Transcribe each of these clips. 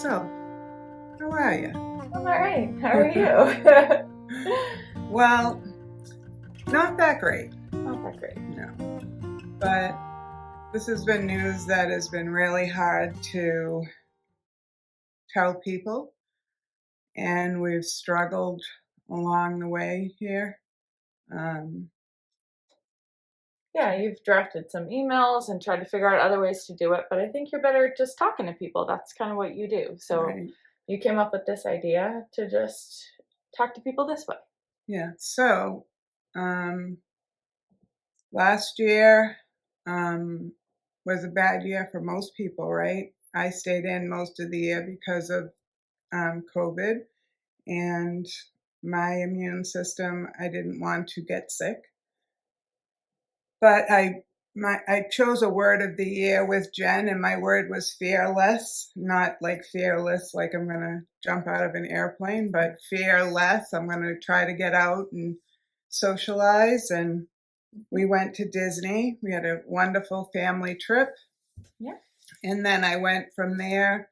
So, how are you? I'm all right. How are you? Well, not that great, Not that great. no. But this has been news that has been really hard to tell people, and we've struggled along the way here. Um, Yeah, you've drafted some emails and tried to figure out other ways to do it, but I think you're better just talking to people. That's kind of what you do. So right, you came up with this idea to just talk to people this way. yeah. So, um, last year was a bad year for most people, right? I stayed in most of the year because of COVID. And my immune system, I didn't want to get sick. But I chose a word of the year with Jen, and my word was fearless, not like fearless, like I'm gonna jump out of an airplane, but fearless. I'm gonna try to get out and socialize. And we went to Disney. We had a wonderful family trip. Yeah. And then I went from there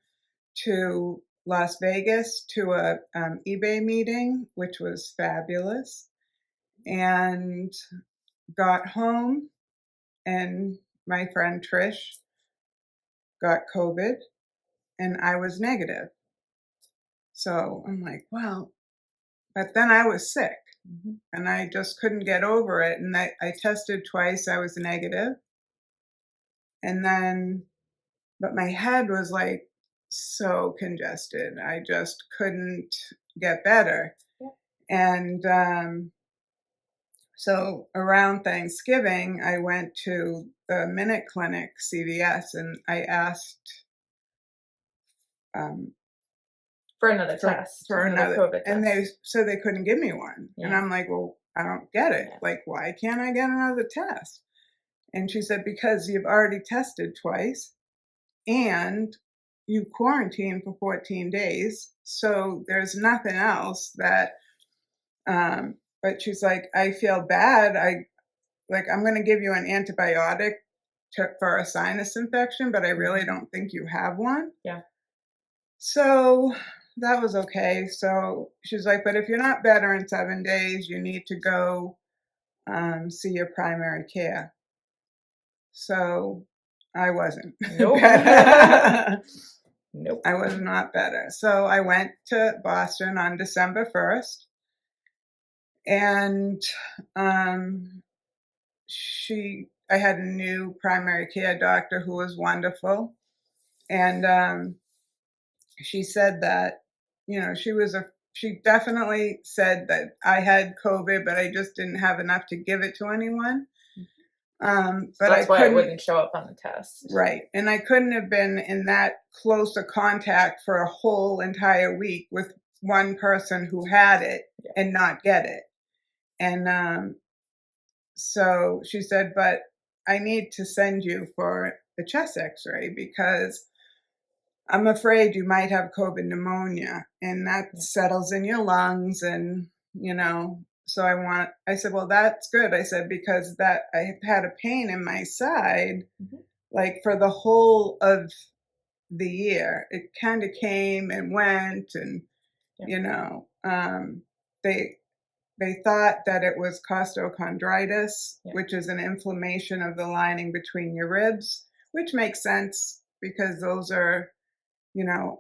to Las Vegas to a eBay meeting, which was fabulous, and got home, and my friend Trish got COVID, and I was negative. So I'm like, well, but then I was sick, and I just couldn't get over it. And I tested twice, I was negative, and then, but my head was like so congested, I just couldn't get better. Yeah. And so around Thanksgiving, I went to the Minute Clinic, CVS, and I asked um, For another test, for another another, COVID and test. they said they couldn't give me one. And Yeah. I'm like, well, I don't get it. Yeah. Like, why can't I get another test? And she said, because you've already tested twice and you quarantined for 14 days. So there's nothing else that, but she's like, I feel bad. I'm going to give you an antibiotic for a sinus infection, but I really don't think you have one. Yeah. So that was okay. So she's like, but if you're not better in 7 days, you need to go see your primary care. So I wasn't. Nope. better. Nope. I was not better. So I went to Boston on December 1st, and I had a new primary care doctor who was wonderful. And she said that, she definitely said that I had COVID, but I just didn't have enough to give it to anyone. So But that's why it wouldn't show up on the test. Right. And I couldn't have been in that close a contact for a whole entire week with one person who had it and not get it. And so she said, but I need to send you for a chest x-ray because I'm afraid you might have COVID pneumonia, and that settles in your lungs. And, so I said, well, that's good. I said, because I had a pain in my side, like for the whole of the year. It kind of came and went, and, they thought that it was costochondritis, which is an inflammation of the lining between your ribs, which makes sense because those are,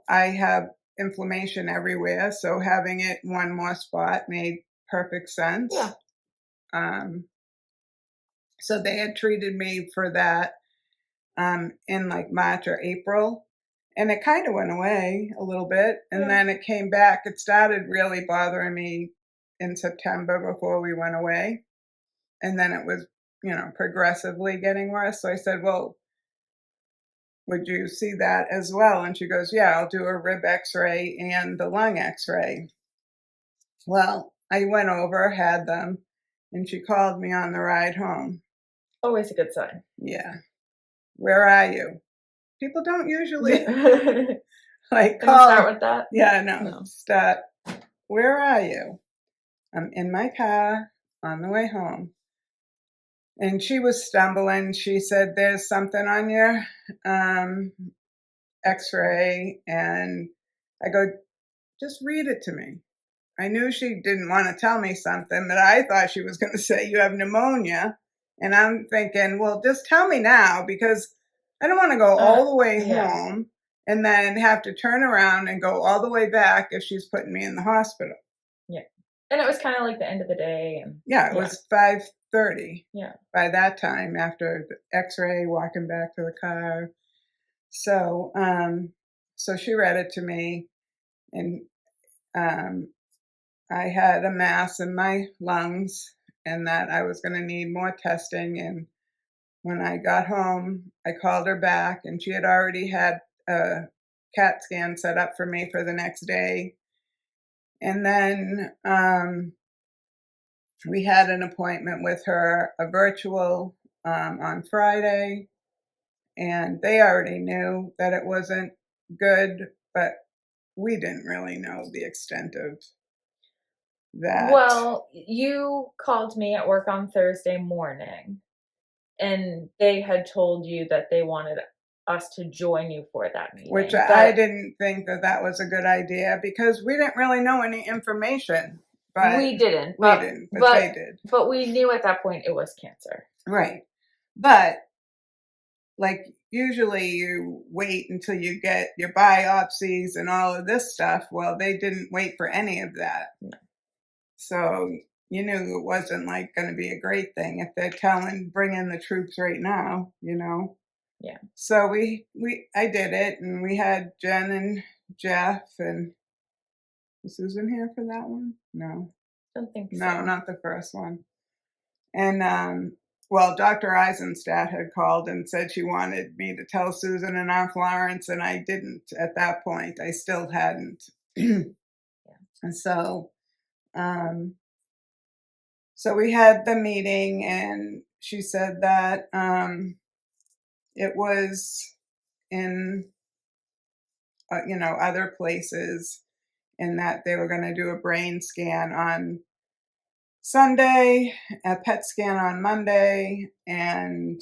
I have inflammation everywhere. So having it in one more spot made perfect sense. Yeah. So they had treated me for that in like March or April. And it kind of went away a little bit. And then it came back. It started really bothering me in September before we went away. And then it was, progressively getting worse. So I said, well, would you see that as well? And she goes, yeah, I'll do a rib x-ray and the lung x-ray. Well, I went over, had them, and she called me on the ride home. Always a good sign. Yeah. Where are you? People don't usually like Can you call. start with that? Yeah, no. Start. Where are you? I'm in my car on the way home. And she was stumbling. She said, there's something on your x-ray, and I go, just read it to me. I knew she didn't want to tell me something, but I thought she was going to say, you have pneumonia. And I'm thinking, well, just tell me now, because I don't want to go all the way home and then have to turn around and go all the way back if she's putting me in the hospital. Yeah. And it was kind of like the end of the day. And it was 5:30. Yeah. By that time, after the x-ray, walking back to the car. So, so she read it to me, and I had a mass in my lungs and that I was going to need more testing. And when I got home, I called her back, and she had already had a CAT scan set up for me for the next day. And then we had an appointment with her, a virtual, on Friday. And they already knew that it wasn't good, but we didn't really know the extent of that. Well, you called me at work on Thursday morning, and they had told you that they wanted us to join you for that meeting. Which I didn't think that that was a good idea, because we didn't really know any information. But we didn't. But they did. But we knew at that point it was cancer. Right. But like, usually you wait until you get your biopsies and all of this stuff. Well, they didn't wait for any of that. No. So you knew it wasn't like going to be a great thing if they're telling, bring in the troops right now, you know? Yeah. So I did it, and we had Jen and Jeff, and was Susan here for that one? No. Don't think so. No, not the first one. And well, Dr. Eisenstadt had called and said she wanted me to tell Susan and Aunt Florence, and I didn't at that point. I still hadn't. And so so we had the meeting, and she said that it was in other places, and that they were going to do a brain scan on Sunday, a PET scan on Monday, and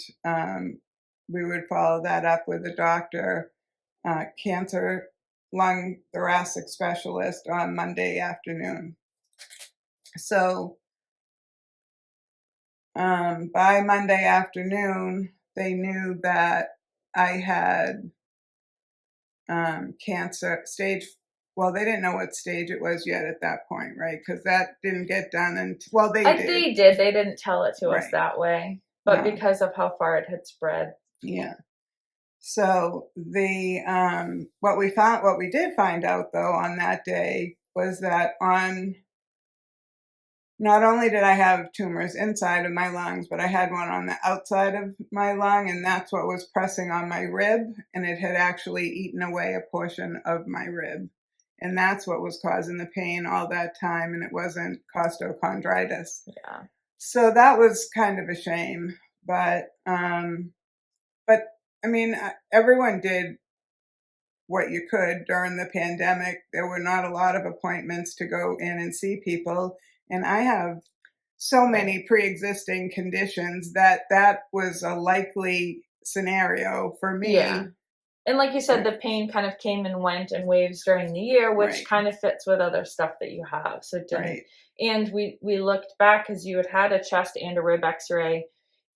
we would follow that up with a doctor, cancer, lung, thoracic specialist on Monday afternoon. So by Monday afternoon, they knew that I had cancer stage. Well, they didn't know what stage it was yet at that point, right? Because that didn't get done. And well, they did. They did. They didn't tell it to us that way, but No. because of how far it had spread. Yeah. So the what we did find out though on that day was that not only did I have tumors inside of my lungs, but I had one on the outside of my lung, and that's what was pressing on my rib, and it had actually eaten away a portion of my rib. And that's what was causing the pain all that time, and it wasn't costochondritis. Yeah. So that was kind of a shame, but I mean, everyone did what you could during the pandemic. There were not a lot of appointments to go in and see people, and I have so many pre-existing conditions that was a likely scenario for me. Yeah. And like you said, the pain kind of came and went in waves during the year, which kind of fits with other stuff that you have. So it didn't. And we looked back, because you had a chest and a rib x-ray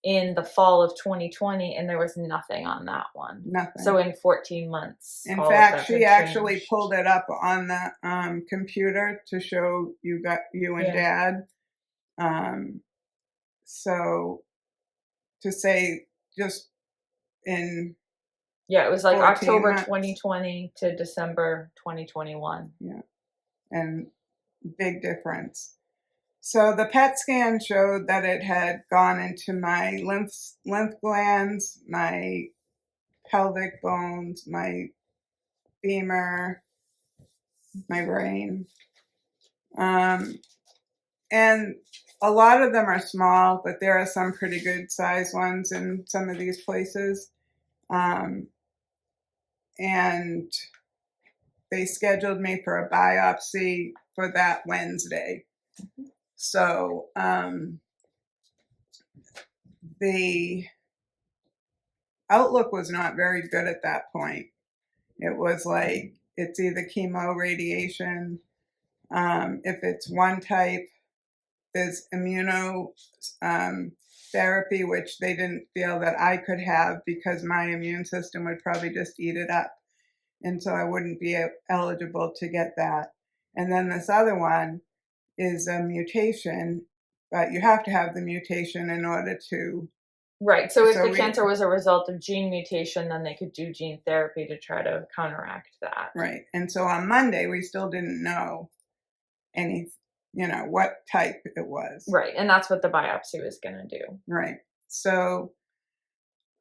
in the fall of 2020, and there was nothing on that one. Nothing. So in 14 months. In fact, she actually pulled it up on the computer to show you and Dad. So to say just in it was like October months. 2020 to December 2021. Yeah, and big difference. So the PET scan showed that it had gone into my lymph glands, my pelvic bones, my femur, my brain. And a lot of them are small, but there are some pretty good sized ones in some of these places. And they scheduled me for a biopsy for that Wednesday. So the outlook was not very good at that point. It was like, it's either chemo, radiation. If it's one type, there's immunotherapy, which they didn't feel that I could have because my immune system would probably just eat it up. And so I wouldn't be eligible to get that. And then this other one is a mutation, but you have to have the mutation in order to. Right. So if the cancer was a result of gene mutation, then they could do gene therapy to try to counteract that. Right. And so on Monday, we still didn't know what type it was. Right. And that's what the biopsy was going to do. Right. So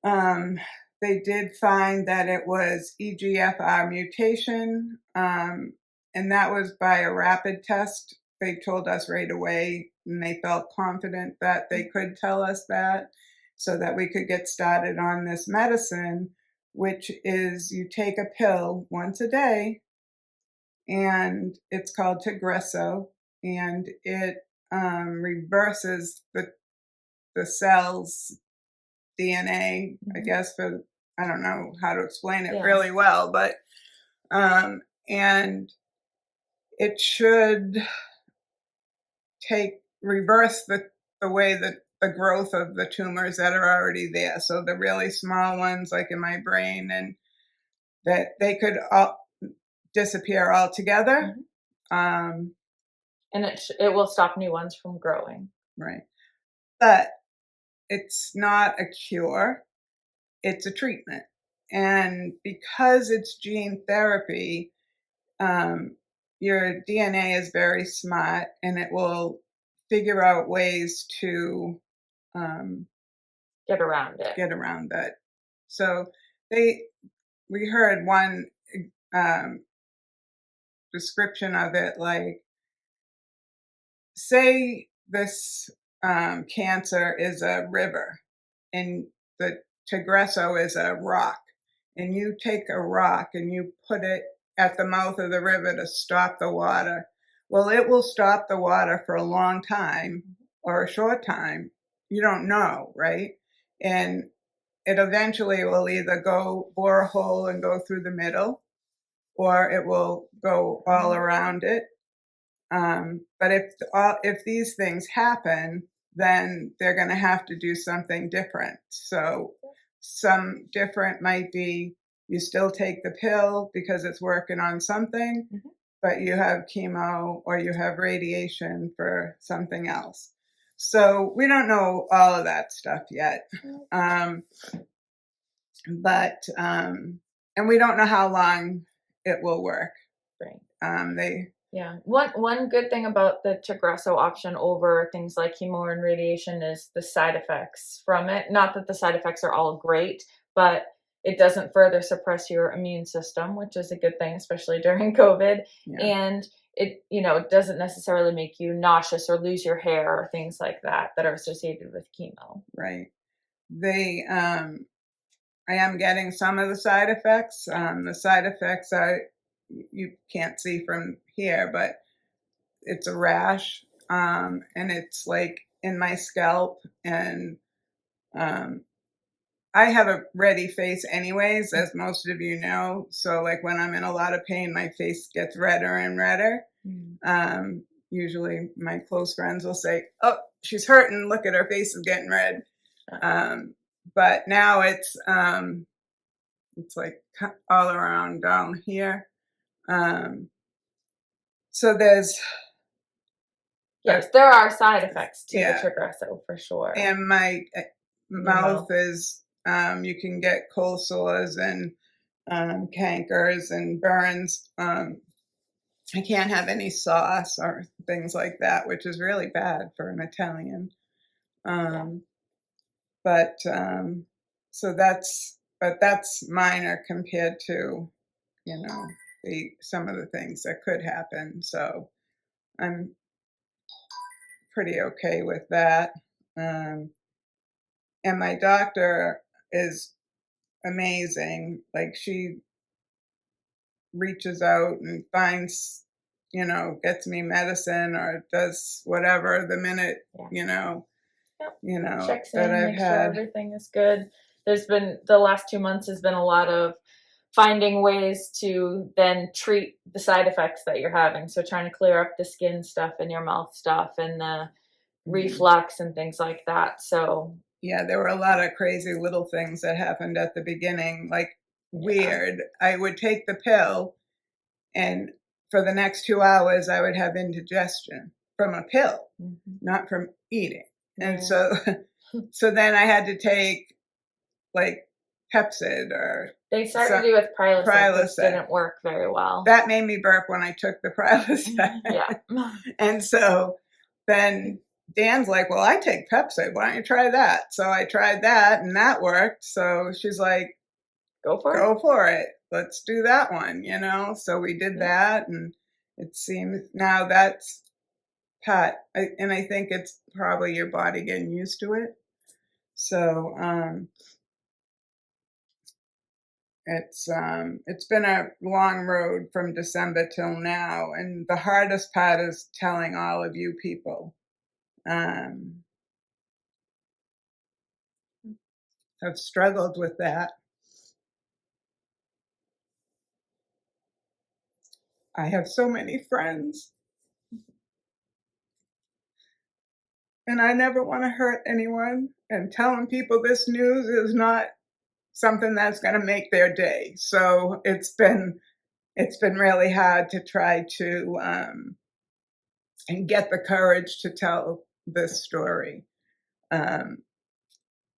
they did find that it was EGFR mutation, and that was by a rapid test. They told us right away, and they felt confident that they could tell us that, so that we could get started on this medicine, which is you take a pill once a day, and it's called Tagrisso, and it reverses the cell's DNA, I guess, I don't know how to explain it really well, but and it should reverse the way that the growth of the tumors that are already there. So the really small ones, like in my brain, and that they could all disappear altogether. And it will stop new ones from growing. Right. But it's not a cure. It's a treatment. And because it's gene therapy, your DNA is very smart, and it will figure out ways to get around it. So we heard one description of it, like, say this cancer is a river, and the Tagrisso is a rock, and you take a rock and you put it at the mouth of the river to stop the water. Well, it will stop the water for a long time or a short time. You don't know, right? And it eventually will either bore a hole and go through the middle, or it will go all around it. But if these things happen, then they're going to have to do something different. So some different might be you still take the pill because it's working on something, but you have chemo or you have radiation for something else. So we don't know all of that stuff yet. And we don't know how long it will work. Right. One good thing about the Tagrisso option over things like chemo and radiation is the side effects from it. Not that the side effects are all great, but it doesn't further suppress your immune system, which is a good thing, especially during COVID. Yeah. And it doesn't necessarily make you nauseous or lose your hair or things like that are associated with chemo. Right. I am getting some of the side effects. The side effects you can't see from here, but it's a rash, and it's like in my scalp, and I have a ready face anyways, as most of you know. So like when I'm in a lot of pain, my face gets redder and redder. Usually my close friends will say, "Oh, she's hurting. Look at her face is getting red." But now it's like all around down here. So there's there are side effects to the Tagrisso for sure. And my mouth is you can get cold sores and cankers and burns. I can't have any sauce or things like that, which is really bad for an Italian. But so that's minor compared to some of the things that could happen. So I'm pretty okay with that. And my doctor is amazing. Like, she reaches out and finds, gets me medicine or does whatever the minute, checks that in, I've makes had. sure everything is good. There's been the last 2 months has been a lot of finding ways to then treat the side effects that you're having. So trying to clear up the skin stuff and your mouth stuff and the reflux and things like that. So yeah, there were a lot of crazy little things that happened at the beginning, like weird. I would take the pill, and for the next 2 hours, I would have indigestion from a pill, not from eating. And so, so then I had to take like Pepsid or they started you with Prilosec, which didn't work very well. That made me burp when I took the Prilosec. Yeah. And so then Dan's like, well, I take Pepsid. Why don't you try that? So I tried that and that worked. So she's like, go for it. Let's do that one, you know? So we did that, and it seems now that's Pat. And I think it's probably your body getting used to it. So, it's been a long road from December till now, and the hardest part is telling all of you people. I've struggled with that. I have so many friends, and I never want to hurt anyone, and telling people this news is not something that's going to make their day. So it's been really hard to try to and get the courage to tell this story.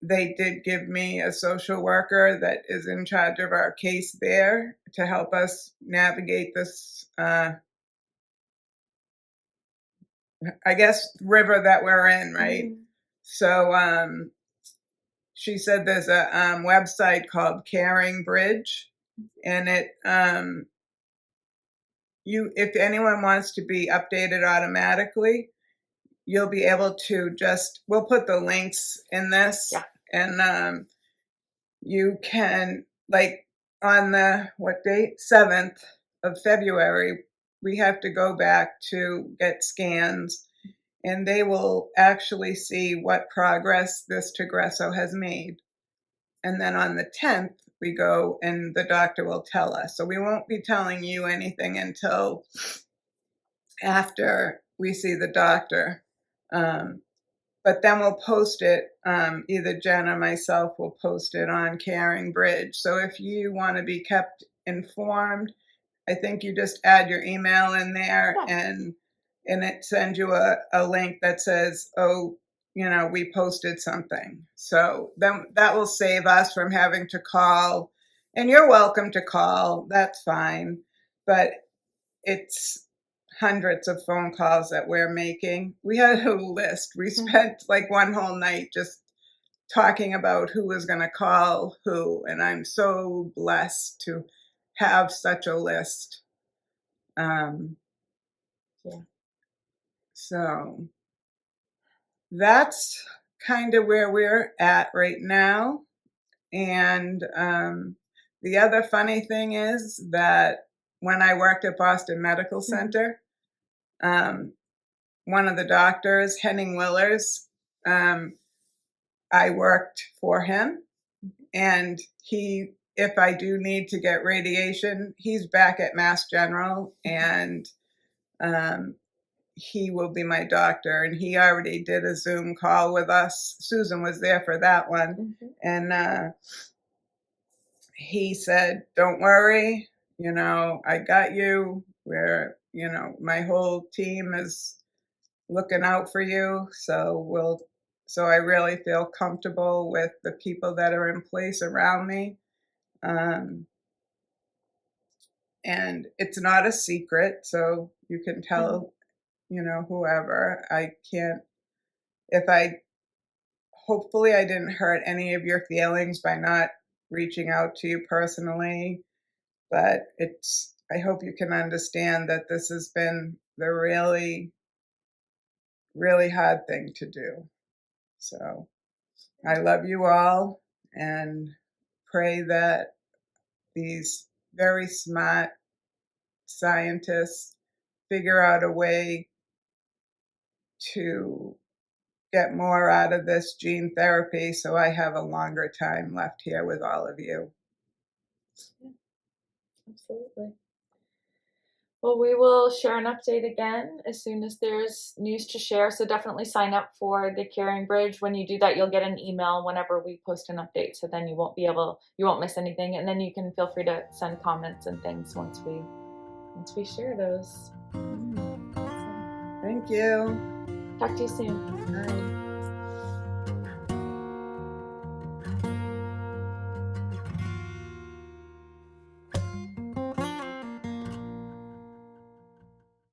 They did give me a social worker that is in charge of our case there to help us navigate this, I guess, river that we're in, right? So she said there's a website called Caring Bridge, and it if anyone wants to be updated automatically, you'll be able to we'll put the links in this, and you can, like, on the, what date? 7th of February, we have to go back to get scans, and they will actually see what progress this Tagresso has made. And then on the 10th, we go and the doctor will tell us. So we won't be telling you anything until after we see the doctor. But then we'll post it, either Jen or myself will post it on Caring Bridge. So if you want to be kept informed, I think you just add your email in there, and it sends you a link that says, oh, you know, we posted something. So then that will save us from having to call. And you're welcome to call, that's fine. But it's hundreds of phone calls that we're making. We had a list. We spent like one whole night just talking about who was going to call who, and I'm so blessed to have such a list. So that's kind of where we're at right now. And the other funny thing is that when I worked at Boston Medical Center, one of the doctors, Henning Willers, I worked for him, and if I do need to get radiation, he's back at Mass General, and he will be my doctor, and he already did a Zoom call with us. Susan was there for that one, and he said, don't worry, you know, I got you. You know, my whole team is looking out for you. So I really feel comfortable with the people that are in place around me. And it's not a secret, so you can tell, you know, whoever. Hopefully I didn't hurt any of your feelings by not reaching out to you personally, but I hope you can understand that this has been the really, really hard thing to do. So I love you all, and pray that these very smart scientists figure out a way to get more out of this gene therapy so I have a longer time left here with all of you. Absolutely. Well, we will share an update again as soon as there's news to share. So definitely sign up for the Carrying Bridge. When you do that, you'll get an email whenever we post an update. So then you won't miss anything. And then you can feel free to send comments and things once we share those. Thank you. Talk to you soon. Bye.